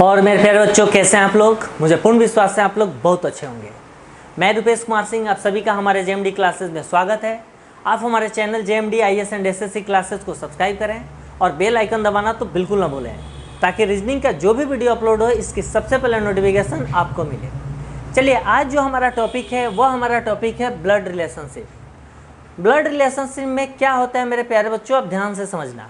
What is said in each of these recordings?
और मेरे प्यारे बच्चों, कैसे हैं आप लोग। मुझे पूर्ण विश्वास है आप लोग बहुत अच्छे होंगे। मैं रुपेश कुमार सिंह, आप सभी का हमारे जेएमडी क्लासेस में स्वागत है। आप हमारे channel JMD IAS and SSC classes को सब्सक्राइब करें और बेल आइकन दबाना तो बिल्कुल ना भूलें, ताकि रीजनिंग का जो भी वीडियो अपलोड हो इसकी सबसे पहले नोटिफिकेशन आपको मिले। चलिए, आज जो हमारा टॉपिक है वह हमारा टॉपिक है ब्लड रिलेशनशिप। ब्लड रिलेशनशिप में क्या होता है मेरे प्यारे बच्चों, आप ध्यान से समझना।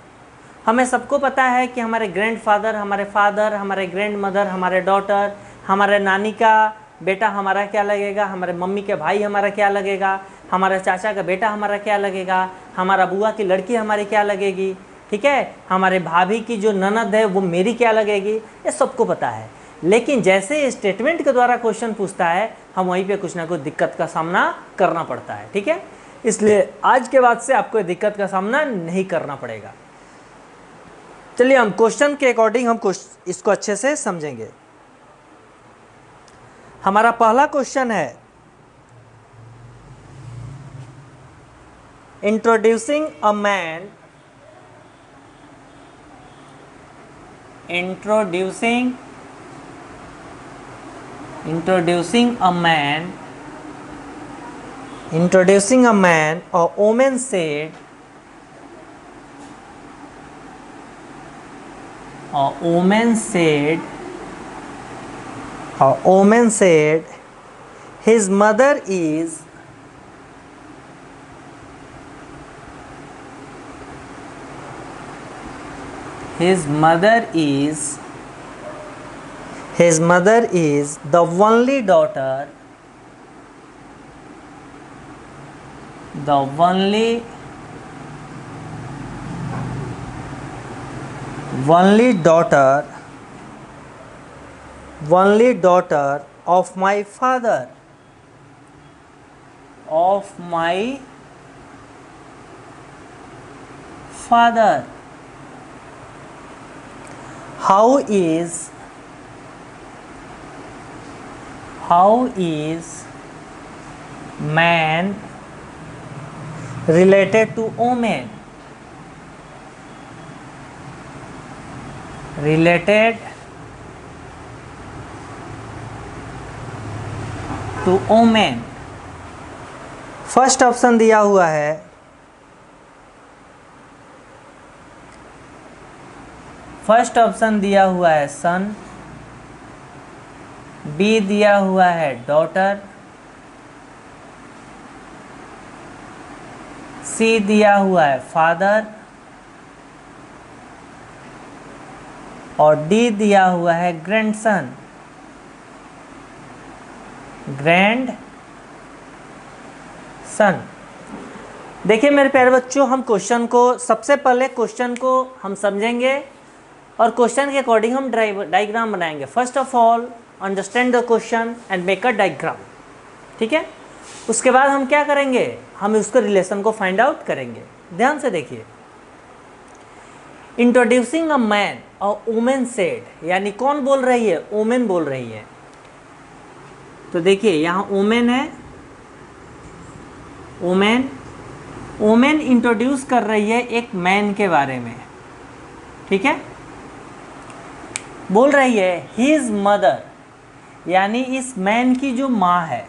हमें सबको पता है कि हमारे ग्रैंडफादर, हमारे फादर, हमारे ग्रैंड मदर, हमारे डॉटर, हमारे नानी का बेटा हमारा क्या लगेगा, हमारे मम्मी के भाई हमारा क्या लगेगा, हमारे चाचा का बेटा हमारा क्या लगेगा, हमारा बुआ की लड़की हमारी क्या लगेगी, ठीक है, हमारे भाभी की जो ननद है वो मेरी क्या लगेगी, ये सबको पता है। लेकिन जैसे स्टेटमेंट के द्वारा क्वेश्चन पूछता है, हम वहीं पे कुछ ना कुछ दिक्कत का सामना करना पड़ता है, ठीक है। इसलिए आज के बाद से आपको दिक्कत का सामना नहीं करना पड़ेगा। चलिए, हम क्वेश्चन के अकॉर्डिंग हम इसको अच्छे से समझेंगे। हमारा पहला क्वेश्चन है, introducing a man a woman said, his mother is the only daughter of my father. How is man related to woman? First option दिया हुआ है, सन, बी दिया हुआ है डॉटर, सी दिया हुआ है फादर और डी दिया हुआ है ग्रैंडसन। देखिए मेरे प्यारे बच्चों, हम सबसे पहले क्वेश्चन को हम समझेंगे और क्वेश्चन के अकॉर्डिंग हम डायग्राम बनाएंगे। First of all understand the question and make a diagram, ठीक है। उसके बाद हम क्या करेंगे, हम उसके रिलेशन को फाइंड आउट करेंगे। ध्यान से देखिए, introducing a man a women said, यानी कौन बोल रही है, वुमेन बोल रही है। तो देखिए यहाँ वुमेन है, वुमेन इंट्रोड्यूस कर रही है एक मैन के बारे में, ठीक है। बोल रही है हिज मदर, यानी इस मैन की जो माँ है,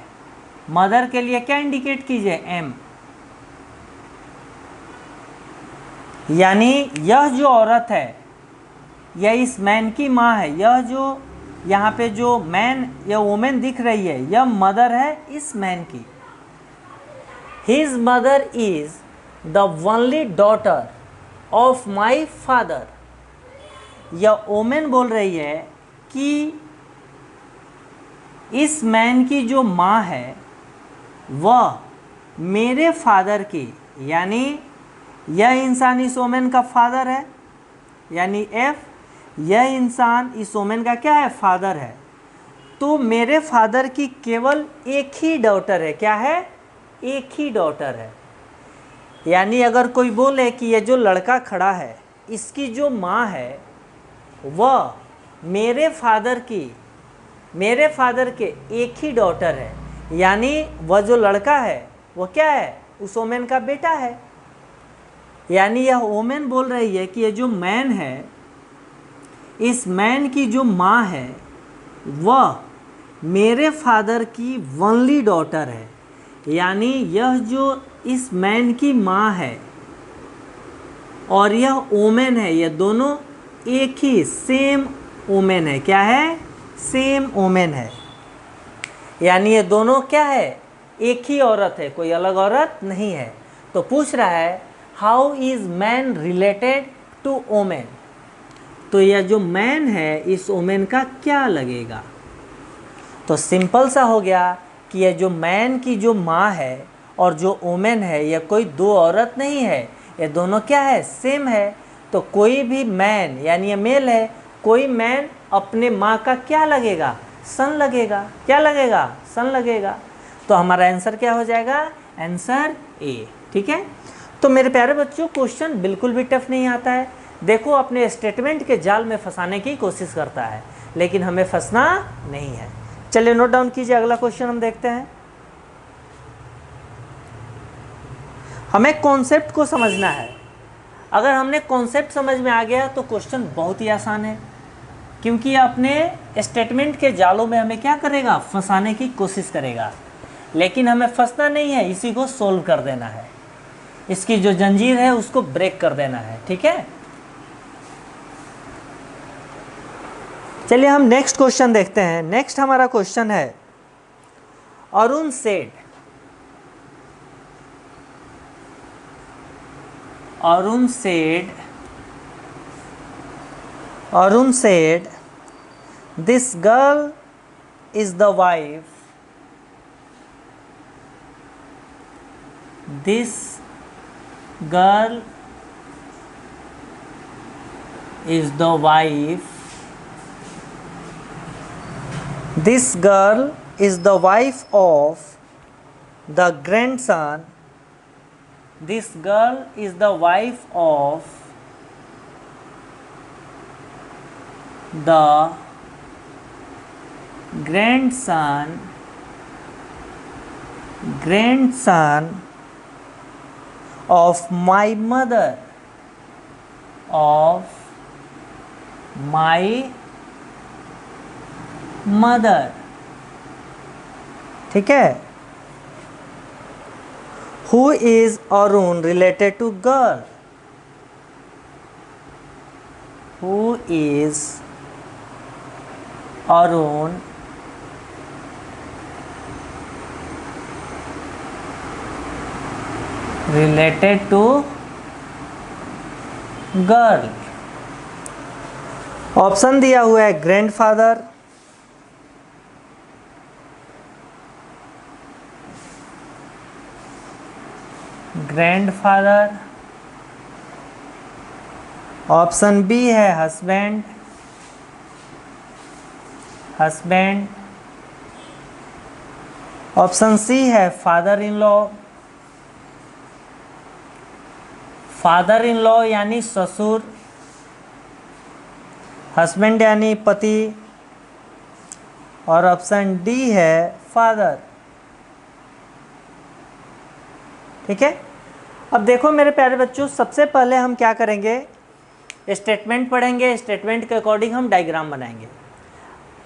मदर के लिए क्या इंडिकेट कीजिए, एम, यानी यह जो औरत है यह इस मैन की माँ है। यह जो यहाँ पे जो मैन या वुमेन दिख रही है यह मदर है इस मैन की। His mother is the only daughter of my father. यह वुमेन बोल रही है कि इस मैन की जो माँ है वह मेरे फादर की, यानी यह इंसान इस वुमेन का फादर है, यानी एफ, यह इंसान इस वुमेन का क्या है, फादर है। तो मेरे फादर की केवल एक ही डॉटर है, क्या है, एक ही डॉटर है। यानी अगर कोई बोले कि यह जो लड़का खड़ा है इसकी जो माँ है वह मेरे फादर के एक ही डॉटर है, यानी वह जो लड़का है वो क्या है, उस वुमेन का बेटा है। यानी यह वुमेन बोल रही है कि ये जो मैन है इस मैन की जो माँ है वह मेरे फादर की ओनली डॉटर है। यानी यह जो इस मैन की माँ है और यह ओमेन है, यह दोनों एक ही सेम ओमेन है। क्या है? सेम ओमेन है। यानी ये दोनों क्या है? एक ही औरत है, कोई अलग औरत नहीं है। तो पूछ रहा है how is man related to woman. तो यह जो मैन है इस ओमेन का क्या लगेगा? तो सिंपल सा हो गया कि यह जो मैन की जो माँ है और जो ओमेन है यह कोई दो औरत नहीं है, ये दोनों क्या है? सेम है। तो कोई भी मैन यानी ये मेल है, कोई मैन अपने माँ का क्या लगेगा? सन लगेगा। क्या लगेगा? सन लगेगा। तो हमारा आंसर क्या हो जाएगा? Answer A. ठीक है। तो मेरे प्यारे बच्चों क्वेश्चन बिल्कुल भी टफ नहीं आता है। देखो अपने स्टेटमेंट के जाल में फंसाने की कोशिश करता है, लेकिन हमें फंसना नहीं है। चलिए नोट डाउन कीजिए, अगला क्वेश्चन हम देखते हैं। हमें कॉन्सेप्ट को समझना है। अगर हमने कॉन्सेप्ट समझ में आ गया तो क्वेश्चन बहुत ही आसान है, क्योंकि अपने स्टेटमेंट के जालों में हमें क्या करेगा? फंसाने की कोशिश करेगा। लेकिन हमें फंसना नहीं है, इसी को सोल्व कर देना है, इसकी जो जंजीर है उसको ब्रेक कर देना है। ठीक है। चलिए हम नेक्स्ट क्वेश्चन देखते हैं। नेक्स्ट हमारा क्वेश्चन है अरुण सेठ, Arun said, this girl is the wife. This girl is the wife. This girl is the wife of the grandson. This girl is the wife of the grandson of my mother. Of my mother. ठीक है। Who is Arun related to girl? Who is Arun related to girl? Option दिया हुआ है grandfather, grandfather, option B है husband, husband, option C है father in law, father in law यानी ससुर, husband यानी पति, और ऑप्शन डी है फादर। ठीक है। अब देखो मेरे प्यारे बच्चों, सबसे पहले हम क्या करेंगे? स्टेटमेंट पढ़ेंगे, स्टेटमेंट के अकॉर्डिंग हम डायग्राम बनाएंगे,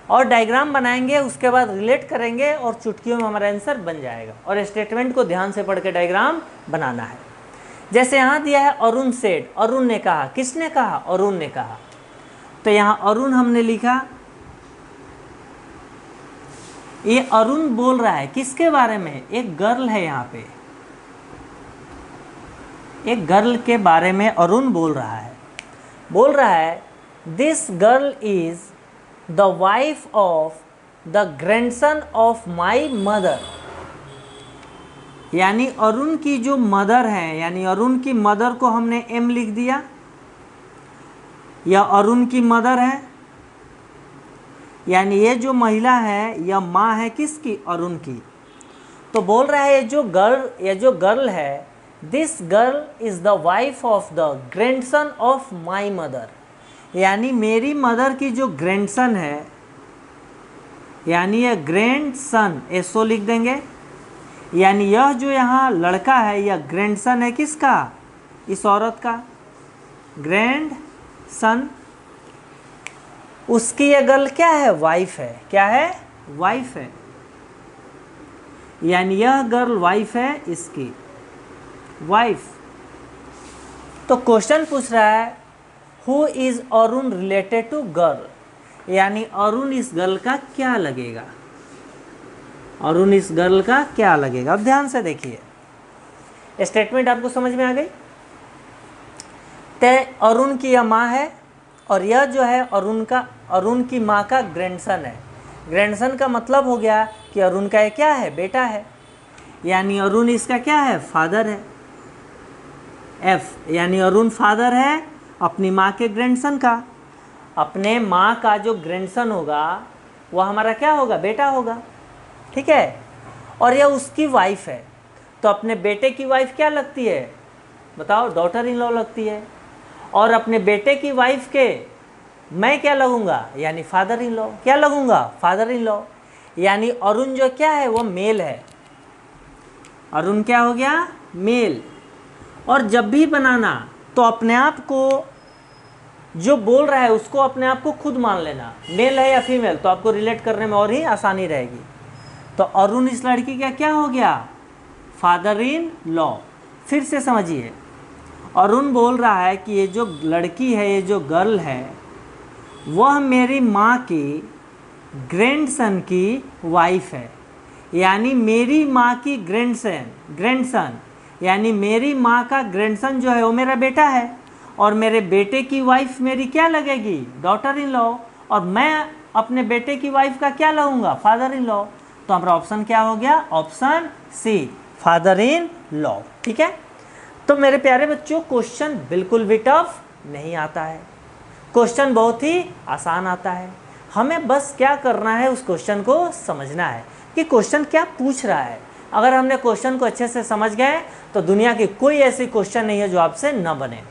और डायग्राम बनाएंगे उसके बाद रिलेट करेंगे और चुटकियों में हमारा आंसर बन जाएगा। और स्टेटमेंट को ध्यान से पढ़ के डायग्राम बनाना है। जैसे यहाँ दिया है अरुण सेठ, अरुण ने कहा। किसने कहा? अरुण ने कहा। तो यहाँ अरुण हमने लिखा, ये अरुण बोल रहा है किसके बारे में? एक गर्ल है, यहाँ पे एक गर्ल के बारे में अरुण बोल रहा है। बोल रहा है this girl is the wife of the grandson of my mother. यानी अरुण की जो मदर है, यानी अरुण की मदर को हमने एम लिख दिया, यह अरुण की मदर है। यानी ये जो महिला है यह माँ है किसकी? अरुण की। तो बोल रहा है ये जो गर्ल है, this girl is the wife of the grandson of my mother. यानी मेरी मदर की जो ग्रैंडसन है, यानी यह ग्रैंडसन, एसओ लिख देंगे। यानी यह जो यहाँ लड़का है यह ग्रैंडसन है किसका? इस औरत का, ग्रैंडसन उसकी ये गर्ल क्या है? वाइफ है। क्या है? वाइफ है, यानी यह गर्ल वाइफ है इसकी, वाइफ। तो क्वेश्चन पूछ रहा है who is Arun related to girl, यानी अरुण इस गर्ल का क्या लगेगा, अरुण इस गर्ल का क्या लगेगा। अब ध्यान से देखिए, स्टेटमेंट आपको समझ में आ गई। ते अरुण की यह माँ है और यह जो है अरुण की माँ का ग्रैंडसन है। ग्रैंडसन का मतलब हो गया कि अरुण का ये क्या है? बेटा है, यानी अरुण इसका क्या है? फादर है। एफ, यानी अरुण फादर है अपनी माँ के ग्रैंडसन का। अपने माँ का जो ग्रैंडसन होगा वह हमारा क्या होगा? बेटा होगा, ठीक है। और यह उसकी वाइफ है, तो अपने बेटे की वाइफ क्या लगती है? बताओ, डॉटर इन लॉ लगती है। और अपने बेटे की वाइफ के मैं क्या लगूंगा? यानी फादर इन लॉ। क्या लगूंगा? Father in law. यानी अरुण जो क्या है वो मेल है। अरुण क्या हो गया? मेल। और जब भी बनाना तो अपने आप को जो बोल रहा है उसको अपने आप को खुद मान लेना, मेल है या फीमेल, तो आपको रिलेट करने में और ही आसानी रहेगी। तो अरुण इस लड़की का क्या हो गया? Father in law. फिर से समझिए, अरुण बोल रहा है कि ये जो लड़की है, ये जो गर्ल है, वह मेरी माँ की ग्रैंडसन की वाइफ है, यानी मेरी माँ की ग्रैंडसन, यानी मेरी माँ का ग्रैंडसन जो है वो मेरा बेटा है, और मेरे बेटे की वाइफ मेरी क्या लगेगी? Daughter in law. और मैं अपने बेटे की वाइफ का क्या लगूंगा? Father in law. तो हमारा ऑप्शन क्या हो गया? Option C, father in law. ठीक है। तो मेरे प्यारे बच्चों, क्वेश्चन बिल्कुल भी टफ नहीं आता है, क्वेश्चन बहुत ही आसान आता है। हमें बस क्या करना है, उस क्वेश्चन को समझना है कि क्वेश्चन क्या पूछ रहा है। अगर हमने क्वेश्चन को अच्छे से समझ गए तो दुनिया की कोई ऐसी क्वेश्चन नहीं है जो आपसे न बने।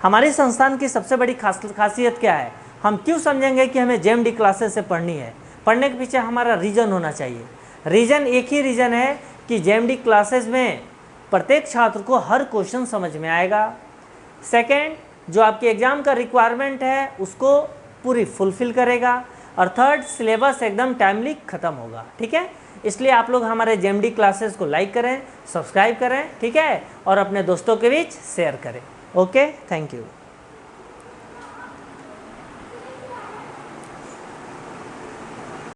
हमारी संस्थान की सबसे बड़ी खासियत क्या है? हम क्यों समझेंगे कि हमें जेएमडी क्लासेस से पढ़नी है? पढ़ने के पीछे हमारा रीज़न होना चाहिए। रीज़न एक ही रीज़न है कि जेएमडी क्लासेस में प्रत्येक छात्र को हर क्वेश्चन समझ में आएगा। सेकेंड, जो आपके एग्ज़ाम का रिक्वायरमेंट है उसको पूरी फुलफिल करेगा। और थर्ड, सिलेबस एकदम टाइमली ख़त्म होगा। ठीक है, इसलिए आप लोग हमारे जेएमडी क्लासेस को लाइक करें, सब्सक्राइब करें, ठीक है, और अपने दोस्तों के बीच शेयर करें। Okay, thank you.